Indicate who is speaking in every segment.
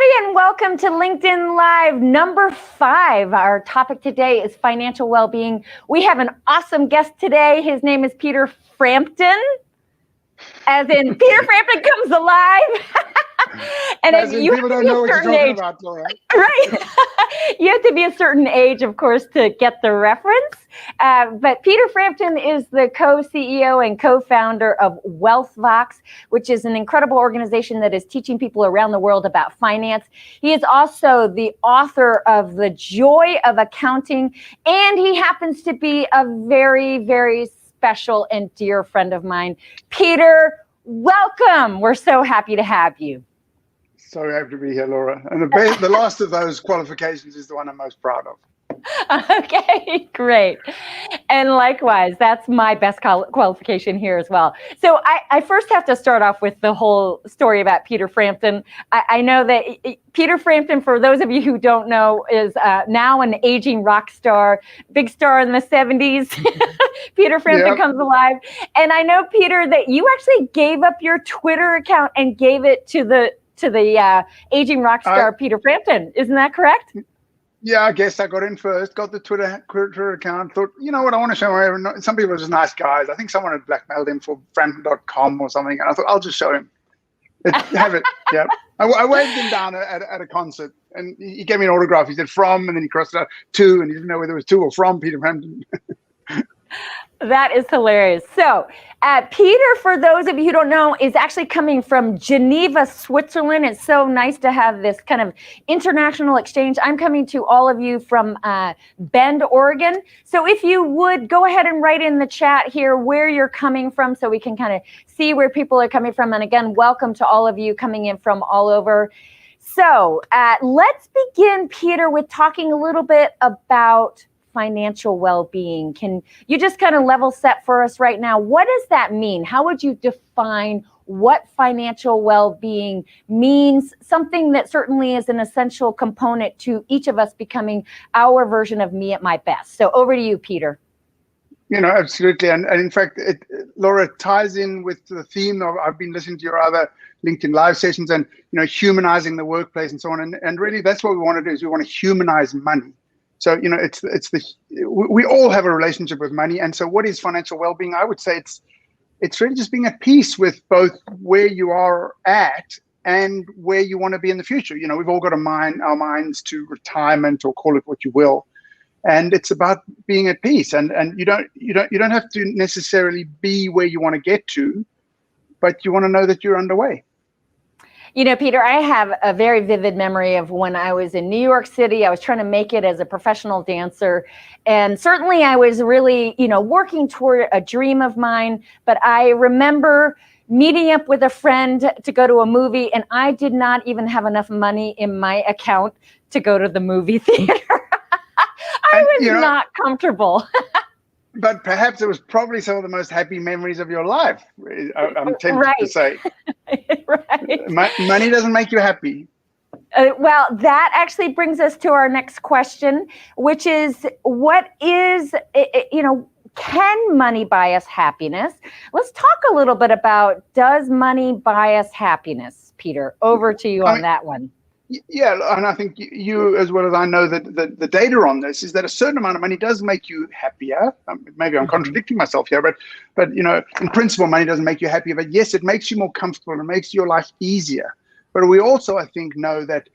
Speaker 1: everybody, and welcome to LinkedIn Live number 5. Our topic today is financial well-being. We have an awesome guest today. His name is Peter Frampton, as in Peter Frampton comes alive.
Speaker 2: And as in people don't know what you're talking about, Laura.
Speaker 1: Right. You have to be a certain age, of course, to get the reference. But Peter Frampton is the co-CEO and co-founder of WealthVox, which is an incredible organization that is teaching people around the world about finance. He is also the author of The Joy of Accounting, and he happens to be a very, very special and dear friend of mine. Peter, welcome. We're so happy to have you.
Speaker 2: So happy to be here, Laura. And the last of those qualifications is the one I'm most proud of.
Speaker 1: Okay, great. And likewise, that's my best qualification here as well. So I first have to start off with the whole story about Peter Frampton. I know that Peter Frampton, for those of you who don't know, is now an aging rock star, big star in the 70s. Peter Frampton comes alive. And I know, Peter, that you actually gave up your Twitter account and gave it to the aging rock star, Peter Frampton. Isn't that correct?
Speaker 2: Yeah, I guess I got in first, got the Twitter account, thought, you know what, I want to show him. Some people are just nice guys. I think someone had blackmailed him for Frampton.com or something. And I thought, I'll just show him. Have it. Yeah. I waved him down at a concert and he gave me an autograph. He said from, and then he crossed it out to, and he didn't know whether it was to or from Peter Frampton.
Speaker 1: That is hilarious. So Peter, for those of you who don't know, is actually coming from Geneva, Switzerland. It's so nice to have this kind of international exchange. I'm coming to all of you from Bend, Oregon. So if you would go ahead and write in the chat here where you're coming from so we can kind of see where people are coming from. And again, welcome to all of you coming in from all over. So let's begin, Peter, with talking a little bit about financial well-being. Can you just kind of level set for us right now? What does that mean? How would you define what financial well-being means? Something that certainly is an essential component to each of us becoming our version of me at my best. So over to you, Peter.
Speaker 2: You know, absolutely. And in fact, Laura, ties in with the theme of, I've been listening to your other LinkedIn Live sessions and, you know, humanizing the workplace and so on. And really, that's what we want to do, is we want to humanize money. So, you know, we all have a relationship with money. And so what is financial well-being? I would say it's really just being at peace with both where you are at and where you want to be in the future. You know, we've all got our minds to retirement, or call it what you will. And it's about being at peace. And you don't have to necessarily be where you want to get to, but you want to know that you're underway.
Speaker 1: You know, Peter, I have a very vivid memory of when I was in New York City. I was trying to make it as a professional dancer. And certainly I was really, you know, working toward a dream of mine. But I remember meeting up with a friend to go to a movie, and I did not even have enough money in my account to go to the movie theater. I was not comfortable.
Speaker 2: But perhaps it was probably some of the most happy memories of your life, I'm tempted to say.
Speaker 1: Right.
Speaker 2: Money doesn't make you happy.
Speaker 1: Well, that actually brings us to our next question, which is, can money buy us happiness? Let's talk a little bit about, does money buy us happiness? Peter, over to you on that one.
Speaker 2: Yeah, and I think you, as well as I know, that the data on this is that a certain amount of money does make you happier. Maybe I'm contradicting myself here, but you know, in principle, money doesn't make you happier. But yes, it makes you more comfortable. It makes your life easier. But we also, I think, know that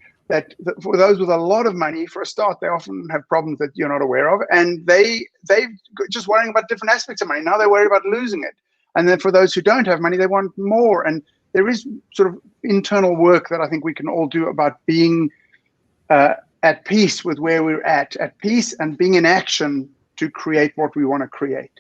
Speaker 2: for those with a lot of money, for a start, they often have problems that you're not aware of, and they're just worrying about different aspects of money. Now they worry about losing it. And then for those who don't have money, they want more. And there is sort of internal work that I think we can all do about being at peace with where we're at peace and being in action to create what we want to create.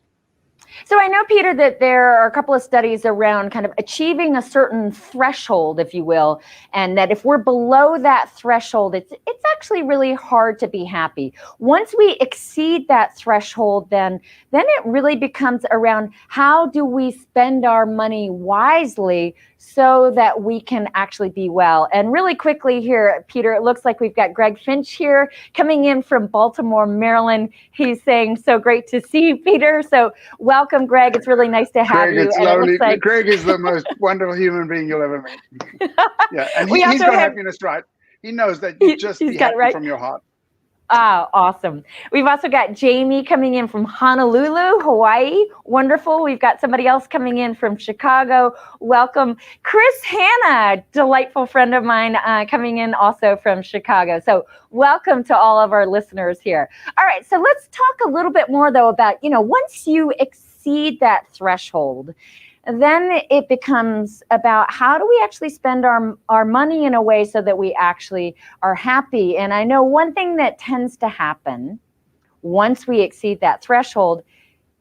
Speaker 1: So I know, Peter, that there are a couple of studies around kind of achieving a certain threshold, if you will, and that if we're below that threshold, it's actually really hard to be happy. Once we exceed that threshold, then it really becomes around how do we spend our money wisely so that we can actually be well. And really quickly here, Peter, it looks like we've got Greg Finch here coming in from Baltimore, Maryland. He's saying, so great to see you, Peter. So welcome, Greg. It's really nice to have you.
Speaker 2: It's lovely. It looks like Greg is the most wonderful human being you'll ever meet. Yeah, and he's got happiness right. He knows that you just
Speaker 1: He's
Speaker 2: be
Speaker 1: got it
Speaker 2: happy
Speaker 1: right.
Speaker 2: from your heart.
Speaker 1: Oh, awesome. We've also got Jamie coming in from Honolulu, Hawaii. Wonderful. We've got somebody else coming in from Chicago. Welcome. Chris Hanna, delightful friend of mine, coming in also from Chicago. So welcome to all of our listeners here. All right, so let's talk a little bit more though about, once you exceed that threshold, then it becomes about how do we actually spend our money in a way so that we actually are happy. And I know one thing that tends to happen once we exceed that threshold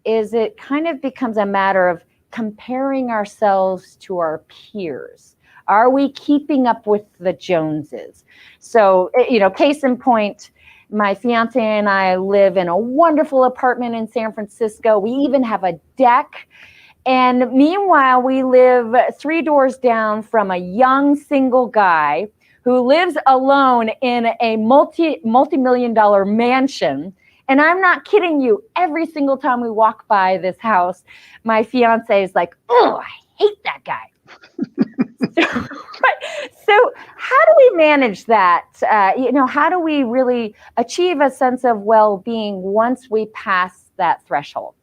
Speaker 1: is it kind of becomes a matter of comparing ourselves to our peers. Are we keeping up with the Joneses? So, case in point, my fiance and I live in a wonderful apartment in San Francisco. We even have a deck. And meanwhile, we live 3 doors down from a young single guy who lives alone in a multi-million-dollar mansion. And I'm not kidding you. Every single time we walk by this house, my fiance is like, "Oh, I hate that guy." So how do we manage that? How do we really achieve a sense of well-being once we pass that threshold?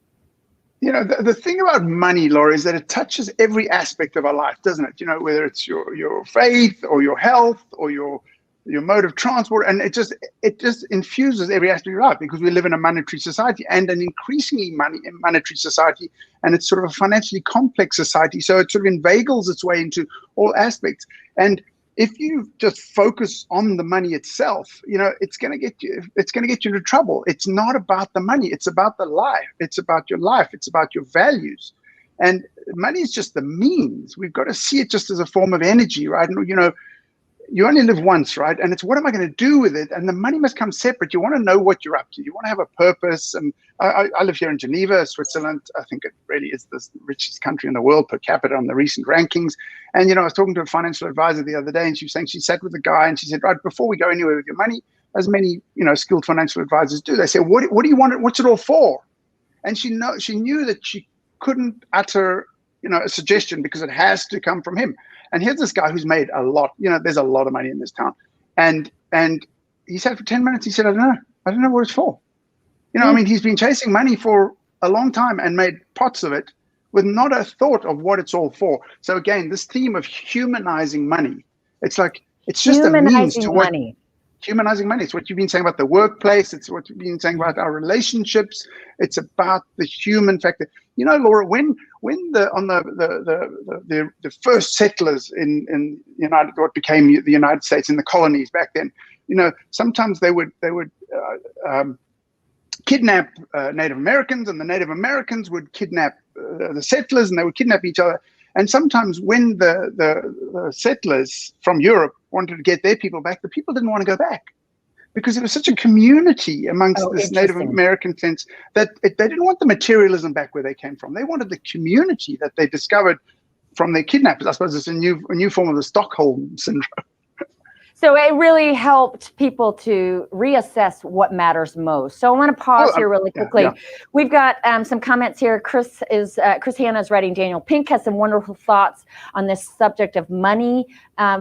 Speaker 2: The thing about money, Laura, is that it touches every aspect of our life, doesn't it? Whether it's your faith or your health or your mode of transport, and it just infuses every aspect of your life because we live in a monetary society and an increasingly monetary society, and it's sort of a financially complex society. So it sort of inveigles its way into all aspects. And if you just focus on the money itself, it's going to get you into trouble. It's not about the money. It's about the life. It's about your life. It's about your values. And money is just the means. We've got to see it just as a form of energy, right? And, you only live once, right? And it's what am I going to do with it? And the money must come separate. You want to know what you're up to. You want to have a purpose. And I live here in Geneva, Switzerland. I think it really is the richest country in the world per capita on the recent rankings. And, I was talking to a financial advisor the other day, and she was saying she sat with a guy and she said, right, before we go anywhere with your money, as many, skilled financial advisors do, they say, what do you want? What's it all for? And she knew that she couldn't utter, a suggestion because it has to come from him. And here's this guy who's made a lot, there's a lot of money in this town. And he said for 10 minutes, he said, I don't know what it's for. He's been chasing money for a long time and made pots of it with not a thought of what it's all for. So again, this theme of humanizing money, it's just a means to what
Speaker 1: money.
Speaker 2: Humanizing money. It's what you've been saying about the workplace. It's what you've been saying about our relationships. It's about the human factor. Laura, when the first settlers in what became the United States in the colonies back then, sometimes they would kidnap Native Americans, and the Native Americans would kidnap the settlers, and they would kidnap each other. And sometimes when the settlers from Europe wanted to get their people back, the people didn't want to go back because it was such a community amongst this Native American sense that they didn't want the materialism back where they came from. They wanted the community that they discovered from their kidnappers. I suppose it's a new form of the Stockholm syndrome.
Speaker 1: So it really helped people to reassess what matters most. So I want to pause here really quickly.
Speaker 2: Yeah.
Speaker 1: We've got some comments here. Chris Hanna is writing. Daniel Pink has some wonderful thoughts on this subject of money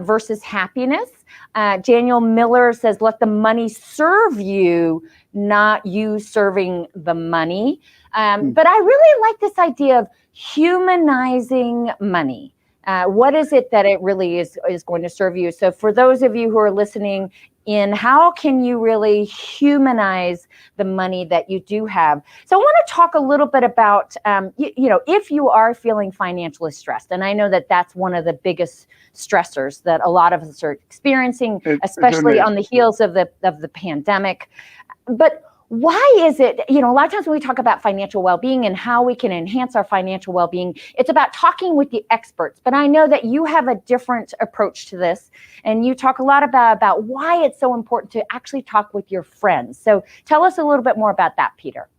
Speaker 1: versus happiness. Daniel Miller says, let the money serve you, not you serving the money. But I really like this idea of humanizing money. What is it that it really is going to serve you? So for those of you who are listening in, how can you really humanize the money that you do have? So I want to talk a little bit about, if you are feeling financially stressed, and I know that that's one of the biggest stressors that a lot of us are experiencing, especially on the heels of the pandemic. But why is it, a lot of times when we talk about financial well-being and how we can enhance our financial well-being, it's about talking with the experts. But I know that you have a different approach to this, and you talk a lot about why it's so important to actually talk with your friends. So tell us a little bit more about that, Peter.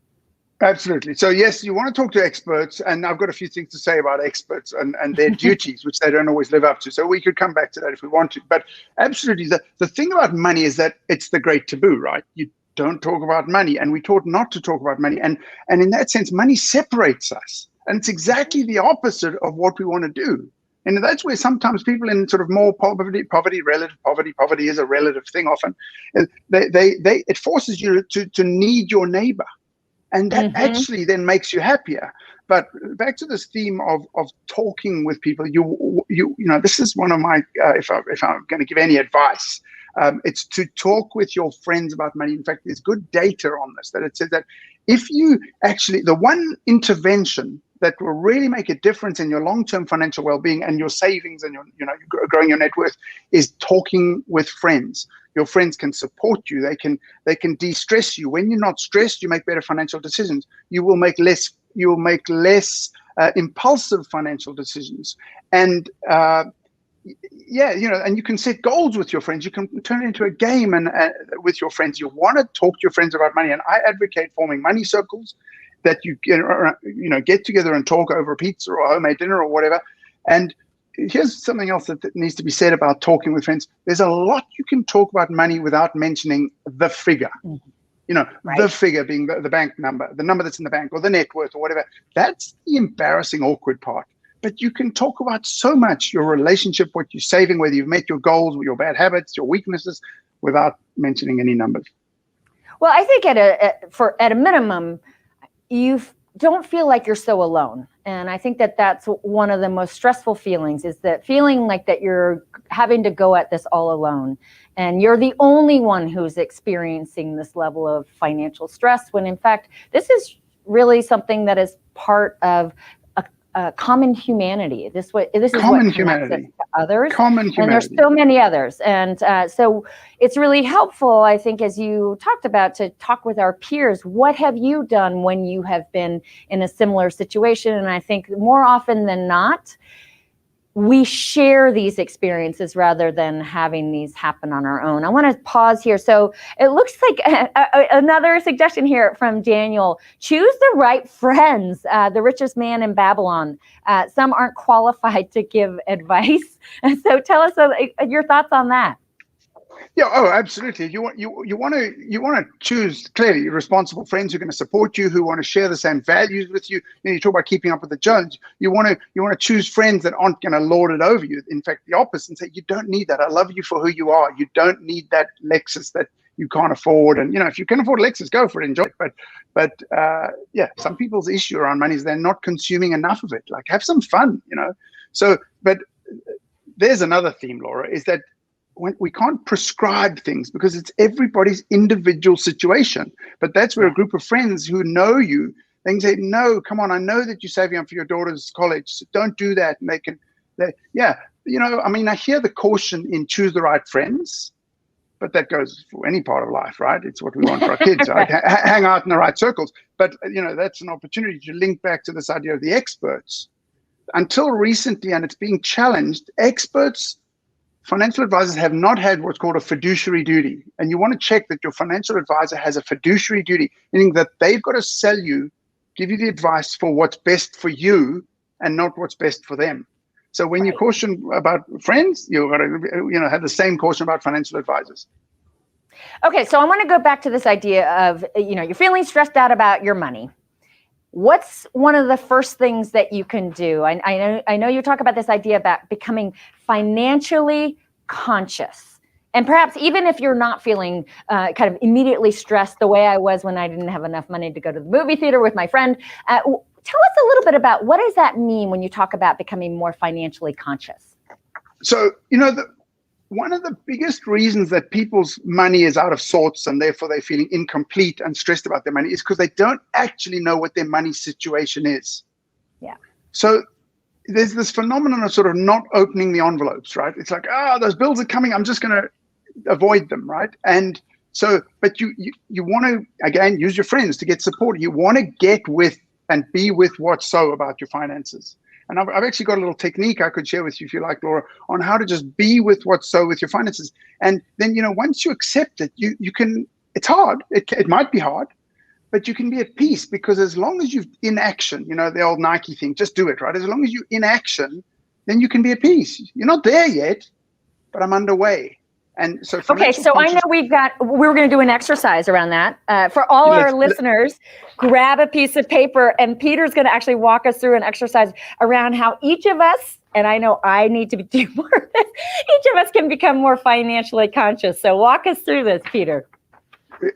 Speaker 2: Absolutely. So yes, you want to talk to experts, and I've got a few things to say about experts and their duties, which they don't always live up to. So we could come back to that if we want to. But absolutely, the thing about money is that it's the great taboo, right? You don't talk about money, and we taught not to talk about money. And in that sense, money separates us. And it's exactly the opposite of what we want to do. And that's where sometimes people in sort of more relative poverty is a relative thing often. It forces you to need your neighbor. And that actually then makes you happier. But back to this theme of talking with people, you know, this is one of my, if I'm going to give any advice, it's to talk with your friends about money. In fact, there's good data on this, that it says that if you actually, the one intervention that will really make a difference in your long-term financial well-being and your savings and your, you know, growing your net worth is talking with friends. Your friends can support you. They can de-stress you. When you're not stressed, you make better financial decisions. You will make less impulsive financial decisions. And yeah, you know, and you can set goals with your friends. You can turn it into a game and with your friends. You want to talk to your friends about money, and I advocate forming money circles that you know, get together and talk over a pizza or a homemade dinner or whatever. And here's something else that needs to be said about talking with friends. There's a lot you can talk about money without mentioning the figure. You know, the figure being the bank number, the number that's in the bank, or the net worth or whatever. That's the embarrassing, awkward part. But you can talk about so much, your relationship, what you're saving, whether you've met your goals, your bad habits, your weaknesses, without mentioning any numbers.
Speaker 1: Well, I think at a minimum, you don't feel like you're so alone. And I think that's one of the most stressful feelings, is that feeling like that you're having to go at this all alone. And you're the only one who's experiencing this level of financial stress, when in fact, this is really something that is part of a common humanity. This is what connects us to others.
Speaker 2: Common humanity.
Speaker 1: And there's so many others. And so it's really helpful, I think, as you talked about, to talk with our peers. What have you done when you have been in a similar situation? And I think more often than not, we share these experiences rather than having these happen on our own. I want to pause here. So it looks like another suggestion here from Daniel: choose the right friends. The richest man in Babylon. Some aren't qualified to give advice. And so tell us your thoughts on that.
Speaker 2: Yeah, oh, absolutely. You want to choose clearly responsible friends who are going to support you, who want to share the same values with you. You talk about keeping up with the Jones. You want to choose friends that aren't going to lord it over you. In fact, the opposite, and say, you don't need that. I love you for who you are. You don't need that Lexus that you can't afford. And you know, if you can afford a Lexus, go for it, enjoy it. But yeah, some people's issue around money is they're not consuming enough of it. Like, have some fun, you know. So, but there's another theme, Laura, is that we can't prescribe things because it's everybody's individual situation. But that's where a group of friends who know you, they can say, no, come on, I know that you're saving up for your daughter's college, so don't do that. And yeah, you know, I mean, I hear the caution in choose the right friends, but that goes for any part of life, right? It's what we want for our kids, right? Hang out in the right circles. But, you know, that's an opportunity to link back to this idea of the experts. Until recently, and it's being challenged, financial advisors have not had what's called a fiduciary duty. And you want to check that your financial advisor has a fiduciary duty, meaning that they've got to give you the advice for what's best for you and not what's best for them. So when you caution about friends, you've got to, have the same caution about financial advisors.
Speaker 1: Okay, so I want to go back to this idea of, you're feeling stressed out about your money. What's one of the first things that you can do? I know you talk about this idea about becoming financially conscious. And perhaps even if you're not feeling kind of immediately stressed the way I was when I didn't have enough money to go to the movie theater with my friend, tell us a little bit about what does that mean when you talk about becoming more financially conscious?
Speaker 2: So, one of the biggest reasons that people's money is out of sorts and therefore they're feeling incomplete and stressed about their money is because they don't actually know what their money situation is. Yeah. So there's this phenomenon of sort of not opening the envelopes, right? It's like, those bills are coming, I'm just going to avoid them, right? And so, but you want to, again, use your friends to get support. You want to get with and be with what's so about your finances. And I've actually got a little technique I could share with you, if you like, Laura, on how to just be with what's so with your finances. And then, once you accept it, you can, it's hard. It might be hard, but you can be at peace, because as long as you're in action, the old Nike thing, just do it, right? As long as you're in action, then you can be at peace. You're not there yet, but I'm underway. And so,
Speaker 1: okay, so I know we're going to do an exercise around that. For all our listeners, grab a piece of paper, and Peter's going to actually walk us through an exercise around how each of us and I know I need to do more of this. Each of us can become more financially conscious. So walk us through this, Peter.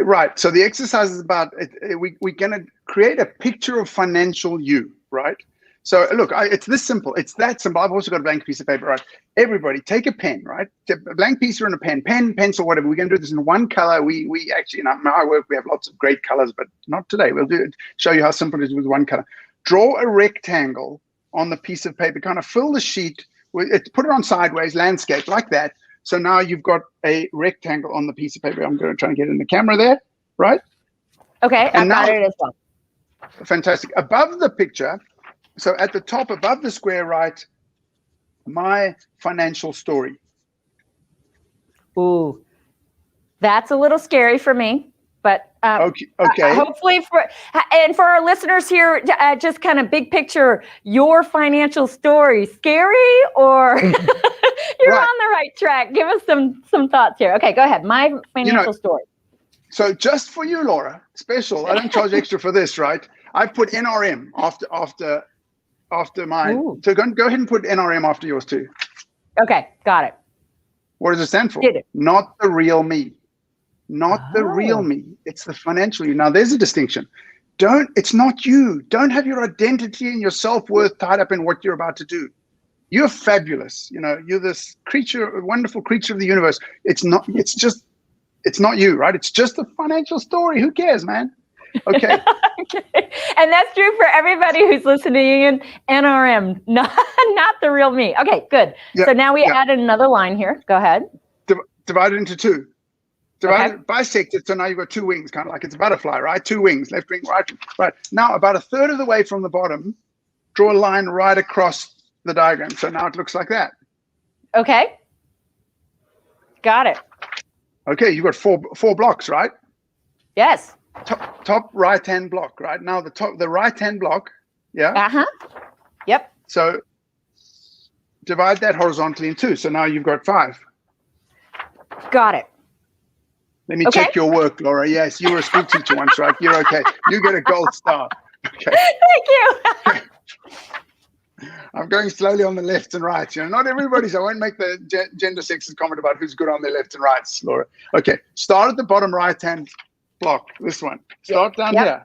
Speaker 2: Right. So the exercise is about we're going to create a picture of financial you, right? So look, it's this simple. It's that simple. I've also got a blank piece of paper, right? Everybody take a pen, right? A blank piece or in a pen, pencil, whatever. We're going to do this in one color. We actually, in my work, we have lots of great colors, but not today. We'll do it, show you how simple it is with one color. Draw a rectangle on the piece of paper, kind of fill the sheet, put it on sideways, landscape, like that. So now you've got a rectangle on the piece of paper. I'm going to try and get in the camera there, right?
Speaker 1: Okay, I got it as well.
Speaker 2: Fantastic. Above the picture, so at the top, above the square, write my financial story.
Speaker 1: Ooh, that's a little scary for me, but
Speaker 2: okay.
Speaker 1: Hopefully for our listeners here, just kind of big picture, your financial story, scary or you're
Speaker 2: right.
Speaker 1: on the right track. Give us some thoughts here. Okay, go ahead. My financial story.
Speaker 2: So just for you, Laura, special. I don't charge extra for this, right? I've put NRM after mine. Ooh. So go ahead and put NRM after yours too.
Speaker 1: Okay, got it.
Speaker 2: What does it stand for? Not the real me. Not the real me. It's the financial you. Now there's a distinction. It's not you. Don't have your identity and your self-worth tied up in what you're about to do. You're fabulous. You're this creature, wonderful creature of the universe. It's not you, right? It's just a financial story. Who cares, man? Okay.
Speaker 1: Okay. And that's true for everybody who's listening in. NRM, not the real me. Okay, good. Yeah, so now we added another line here. Go ahead.
Speaker 2: Divide it into two. Bisect it, so now you've got two wings, kind of like it's a butterfly, right? Two wings, left wing, right. Right. Now, about a third of the way from the bottom, draw a line right across the diagram. So now it looks like that.
Speaker 1: Okay. Got it.
Speaker 2: Okay, you've got four blocks, right?
Speaker 1: Yes.
Speaker 2: Top right-hand block, right? Now the right-hand block, yeah?
Speaker 1: Uh-huh. Yep.
Speaker 2: So divide that horizontally in two. So now you've got 5.
Speaker 1: Got it.
Speaker 2: Let me check your work, Laura. Yes, you were a school teacher once, right? You're okay. You get a gold star. Okay.
Speaker 1: Thank you.
Speaker 2: Okay. I'm going slowly on the left and right. Not everybody's. I won't make the gender sexist comment about who's good on their left and rights, Laura. Okay. Start at the bottom right-hand block. This one. Start down here.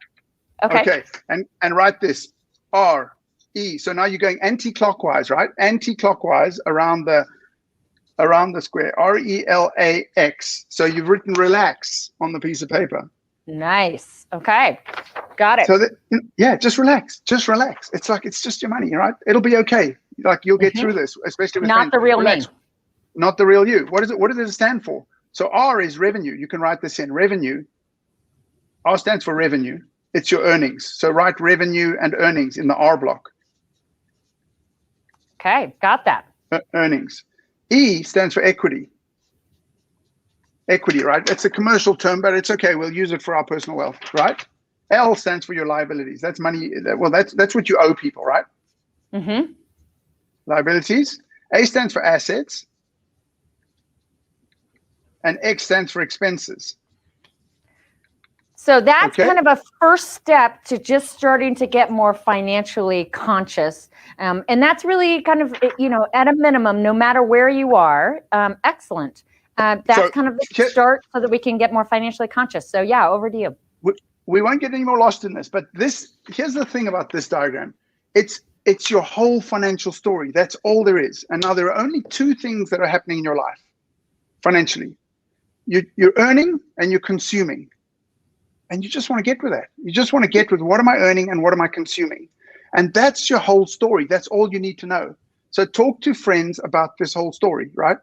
Speaker 2: Okay. And write this. R-E. So now you're going anti-clockwise, right? Anti-clockwise around the square. R-E-L-A-X. So you've written relax on the piece of paper.
Speaker 1: Nice. Okay. Got it.
Speaker 2: So just relax. Just relax. It's like, it's just your money, right? It'll be okay. Like you'll get through this, especially with
Speaker 1: not the real me.
Speaker 2: Not the real you. What does it stand for? So R is revenue. You can write this in revenue. R stands for revenue. It's your earnings. So write revenue and earnings in the R block.
Speaker 1: Okay. Got that.
Speaker 2: Earnings. E stands for equity. Equity, right? It's a commercial term, but it's okay. We'll use it for our personal wealth, right? L stands for your liabilities. That's money. Well, that's what you owe people, right?
Speaker 1: Mm-hmm.
Speaker 2: Liabilities. A stands for assets. And X stands for expenses.
Speaker 1: So that's kind of a first step to just starting to get more financially conscious. And that's really kind of, at a minimum, no matter where you are, excellent. That's kind of the start so that we can get more financially conscious. So yeah, over to you.
Speaker 2: We won't get any more lost in this, but here's the thing about this diagram. It's your whole financial story. That's all there is. And now there are only 2 things that are happening in your life financially. You're earning and you're consuming. And you just want to get with that. You just want to get with what am I earning and what am I consuming? And that's your whole story. That's all you need to know. So talk to friends about this whole story, right?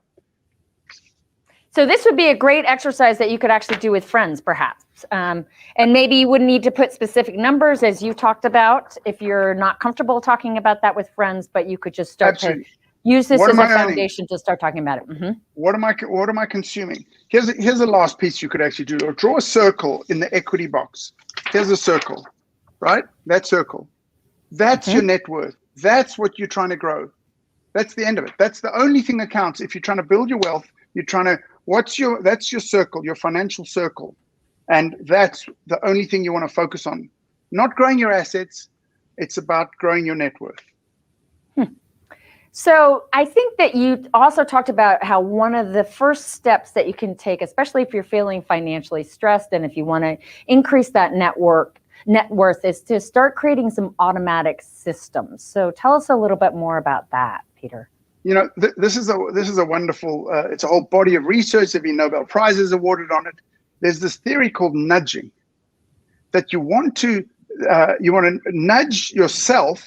Speaker 1: So this would be a great exercise that you could actually do with friends, perhaps. And maybe you wouldn't need to put specific numbers, as you talked about, if you're not comfortable talking about that with friends, but you could just start to use this as a foundation to start talking about it. Mm-hmm.
Speaker 2: What am I consuming? Here's the last piece you could actually do. Or draw a circle in the equity box. Here's a circle, right? That circle. That's your net worth. That's what you're trying to grow. That's the end of it. That's the only thing that counts. If you're trying to build your wealth, you're trying to, that's your circle, your financial circle. And that's the only thing you want to focus on. Not growing your assets. It's about growing your net worth.
Speaker 1: So I think that you also talked about how one of the first steps that you can take, especially if you're feeling financially stressed and if you want to increase that net worth, is to start creating some automatic systems. So tell us a little bit more about that, Peter.
Speaker 2: This is a wonderful, it's a whole body of research. There've been Nobel Prizes awarded on it. There's this theory called nudging, that you want to nudge yourself.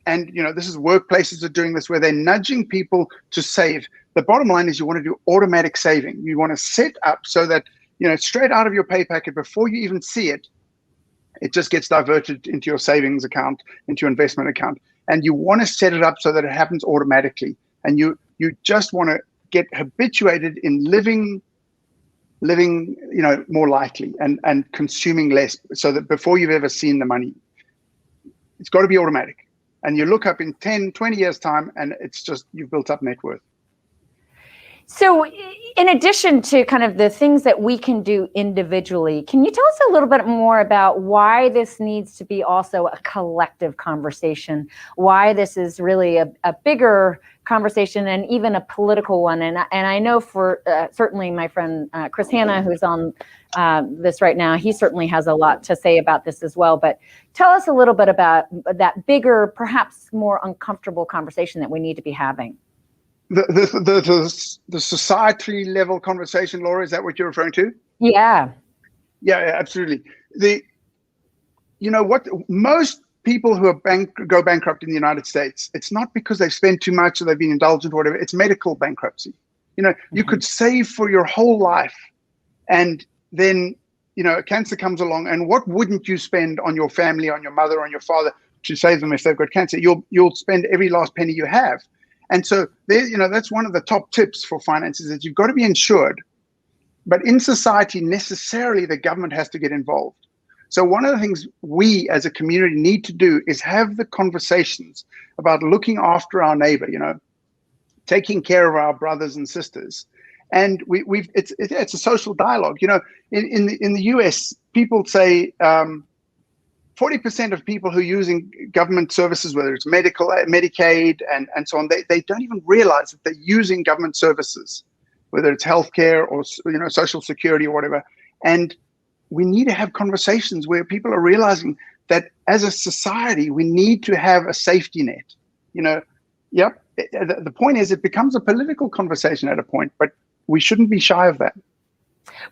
Speaker 2: And, this is workplaces are doing this, where they're nudging people to save. The bottom line is you want to do automatic saving. You want to set up so that, straight out of your pay packet, before you even see it, it just gets diverted into your savings account, into your investment account. And you want to set it up so that it happens automatically. And you just want to get habituated in living, more lightly and consuming less, so that before you've ever seen the money, it's got to be automatic. And you look up in 10, 20 years time, and it's just, you've built up net worth.
Speaker 1: So in addition to kind of the things that we can do individually, can you tell us a little bit more about why this needs to be also a collective conversation, why this is really a bigger conversation and even a political one? And I know for certainly my friend Chris Hanna, who's on this right now, he certainly has a lot to say about this as well. But tell us a little bit about that bigger, perhaps more uncomfortable conversation that we need to be having.
Speaker 2: The society level conversation, Laura, is that what you're referring to?
Speaker 1: Yeah,
Speaker 2: absolutely. Most people who go bankrupt in the United States, it's not because they've spent too much or they've been indulgent or whatever. It's medical bankruptcy. You could save for your whole life, and then cancer comes along, and what wouldn't you spend on your family, on your mother, on your father to save them if they've got cancer? You'll spend every last penny you have. And so that's one of the top tips for finances, is you've got to be insured. But in society, necessarily the government has to get involved. So one of the things we as a community need to do is have the conversations about looking after our neighbor, taking care of our brothers and sisters. And it's a social dialogue. In the US, people say 40% of people who are using government services, whether it's medical, Medicaid, and so on, they don't even realize that they're using government services, whether it's healthcare or Social Security or whatever. And we need to have conversations where people are realizing that as a society, we need to have a safety net. The point is, it becomes a political conversation at a point, but we shouldn't be shy of that.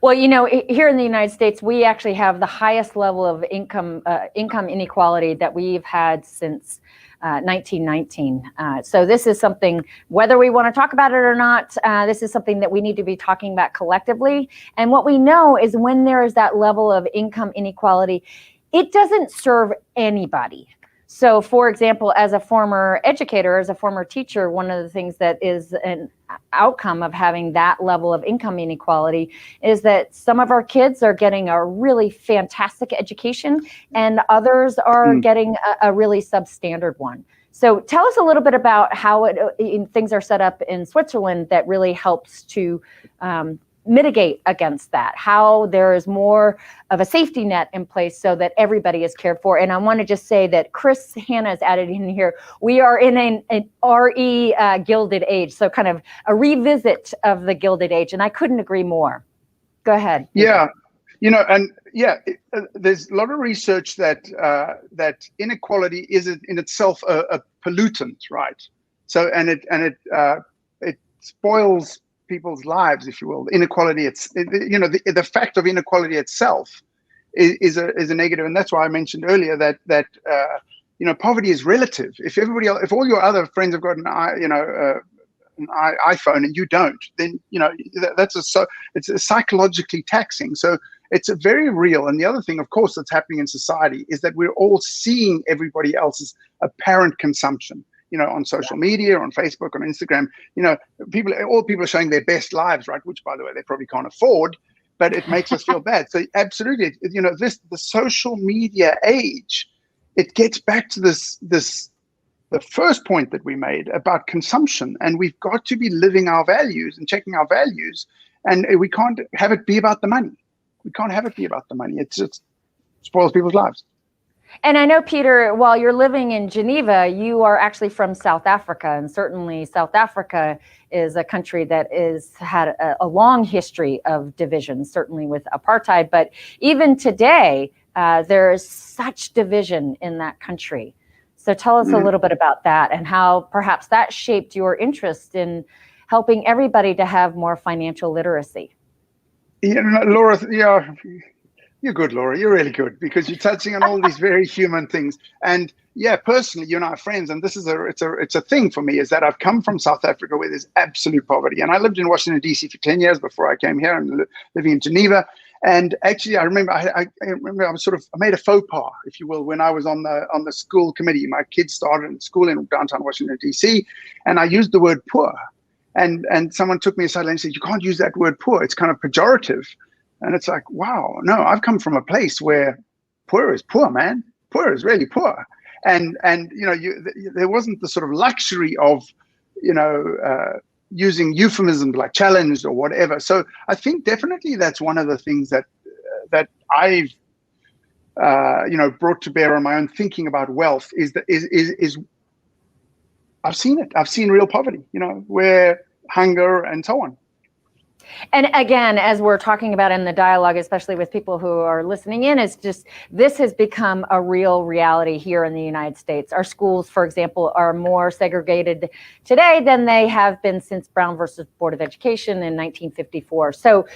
Speaker 1: Well, here in the United States, we actually have the highest level of income inequality that we've had since 1919. So this is something, whether we want to talk about it or not, this is something that we need to be talking about collectively. And what we know is when there is that level of income inequality, it doesn't serve anybody. So, for example, as a former educator, as a former teacher, one of the things that is an outcome of having that level of income inequality is that some of our kids are getting a really fantastic education and others are getting a really substandard one. So tell us a little bit about how things are set up in Switzerland that really helps to mitigate against that, how there is more of a safety net in place so that everybody is cared for. And I want to just say that Chris Hanna has added in here, we are in an RE Gilded Age, so kind of a revisit of the Gilded Age, and I couldn't agree more. Go ahead.
Speaker 2: Yeah, there's a lot of research that inequality is in itself a pollutant, right? So and it spoils people's lives, if you will. Inequality, the fact of inequality itself is a negative, and that's why I mentioned earlier that poverty is relative. If everybody else, if all your other friends have got an iPhone and you don't, then it's psychologically taxing. So it's a very real. And the other thing, of course, that's happening in society is that we're all seeing everybody else's apparent consumption. On social media, on Facebook, on Instagram, all people are showing their best lives, right? Which, by the way, they probably can't afford, but it makes us feel bad. So absolutely, the social media age, it gets back to the first point that we made about consumption, and we've got to be living our values and checking our values, and we can't have it be about the money. We can't have it be about the money. It just spoils people's lives.
Speaker 1: And I know, Peter, while you're living in Geneva, you are actually from South Africa, and certainly South Africa is a country that is had a long history of division, certainly with apartheid. But even today, there is such division in that country. So tell us a little bit about that and how perhaps that shaped your interest in helping everybody to have more financial literacy.
Speaker 2: Laura, you're good, Laura. You're really good, because you're touching on all these very human things. And yeah, personally, you and I are friends, and this is it's a thing for me, is that I've come from South Africa where there's absolute poverty, and I lived in Washington D.C. for 10 years before I came here, and living in Geneva. And actually, I remember I made a faux pas, if you will, when I was on the school committee. My kids started in school in downtown Washington D.C., and I used the word poor, and someone took me aside and said, "You can't use that word poor. It's kind of pejorative." And it's like, wow, no, I've come from a place where poor is poor, man. Poor is really poor. And there wasn't the sort of luxury of, using euphemisms like challenged or whatever. So I think definitely that's one of the things that I've, brought to bear on my own thinking about wealth is I've seen it. I've seen real poverty, where hunger and so on.
Speaker 1: And again, as we're talking about in the dialogue, especially with people who are listening in, is just this has become a real reality here in the United States. Our schools, for example, are more segregated today than they have been since Brown versus Board of Education in 1954. So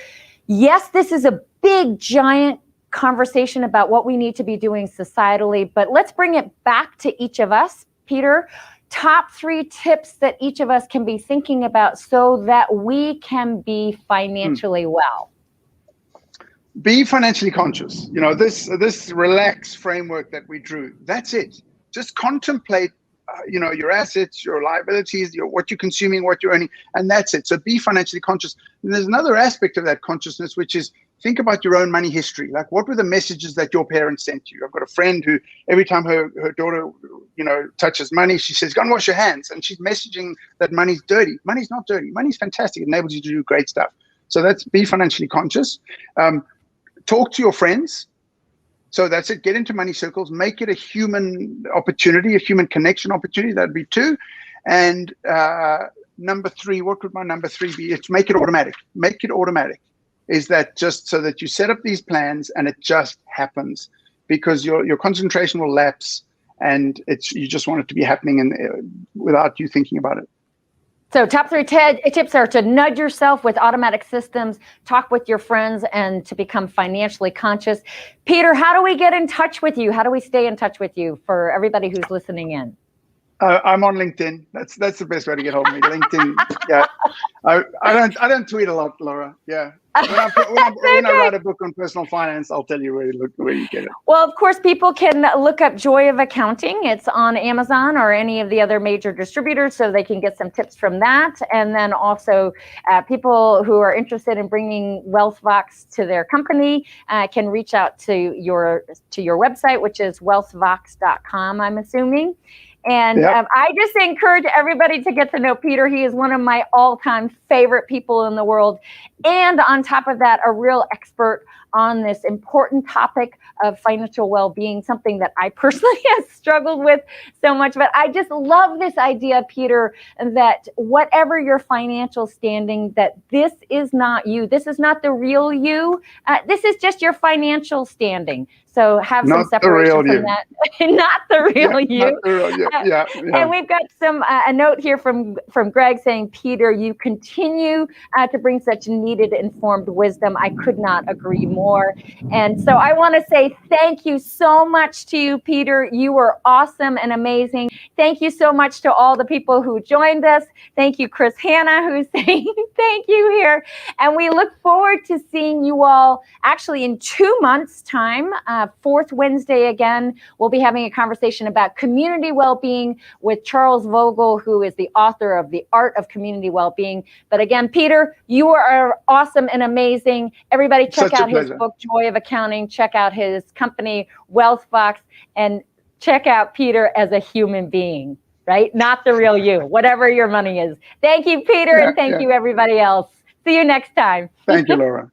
Speaker 1: yes, this is a big, giant conversation about what we need to be doing societally, but let's bring it back to each of us. Peter, top 3 tips that each of us can be thinking about so that we can be financially well.
Speaker 2: Be financially conscious. This relaxed framework that we drew, that's it. Just contemplate, your assets, your liabilities, what you're consuming, what you're earning, and that's it. So be financially conscious. And there's another aspect of that consciousness, which is think about your own money history. Like, what were the messages that your parents sent you? I've got a friend who every time her daughter, touches money, she says, "Go and wash your hands." And she's messaging that money's dirty. Money's not dirty. Money's fantastic. It enables you to do great stuff. So that's be financially conscious. Talk to your friends. So that's it. Get into money circles. Make it a human opportunity, a human connection opportunity. That'd be 2. And number 3, what would my number 3 be? It's make it automatic. Make it automatic. Is that just so that you set up these plans and it just happens, because your concentration will lapse, and you just want it to be happening without you thinking about it.
Speaker 1: So top 3 tips are to nudge yourself with automatic systems, talk with your friends, and to become financially conscious. Peter, how do we get in touch with you? How do we stay in touch with you for everybody who's listening in?
Speaker 2: I'm on LinkedIn. That's the best way to get hold of me. LinkedIn. Yeah. I don't tweet a lot, Laura. Yeah. When I write a book on personal finance, I'll tell you where you get it.
Speaker 1: Well, of course, people can look up Joy of Accounting. It's on Amazon or any of the other major distributors, so they can get some tips from that. And then also people who are interested in bringing WealthVox to their company can reach out to your website, which is wealthvox.com, I'm assuming. And yep. I just encourage everybody to get to know Peter. He is one of my all-time favorite people in the world. And on top of that, a real expert on this important topic of financial well-being, something that I personally have struggled with so much. But I just love this idea, Peter, that whatever your financial standing, that this is not you. This is not the real you. This is just your financial standing. So have some separation from that. Not the real you. Not the real you. Yeah. And we've got a note here from Greg saying, Peter, you continue to bring such needed informed wisdom. I could not agree more. And so I want to say thank you so much to you, Peter. You were awesome and amazing. Thank you so much to all the people who joined us. Thank you, Chris Hanna, who's saying thank you here. And we look forward to seeing you all actually in 2 months' time. 4th Wednesday again, we'll be having a conversation about community well-being with Charles Vogel, who is the author of The Art of Community Well-Being. But again, Peter, you are awesome and amazing. Everybody check out his book, Joy of Accounting. Check out his company, WealthVox, and check out Peter as a human being, right? Not the real you, whatever your money is. Thank you, Peter, and thank you, everybody else. See you next time.
Speaker 2: Thank you, Laura.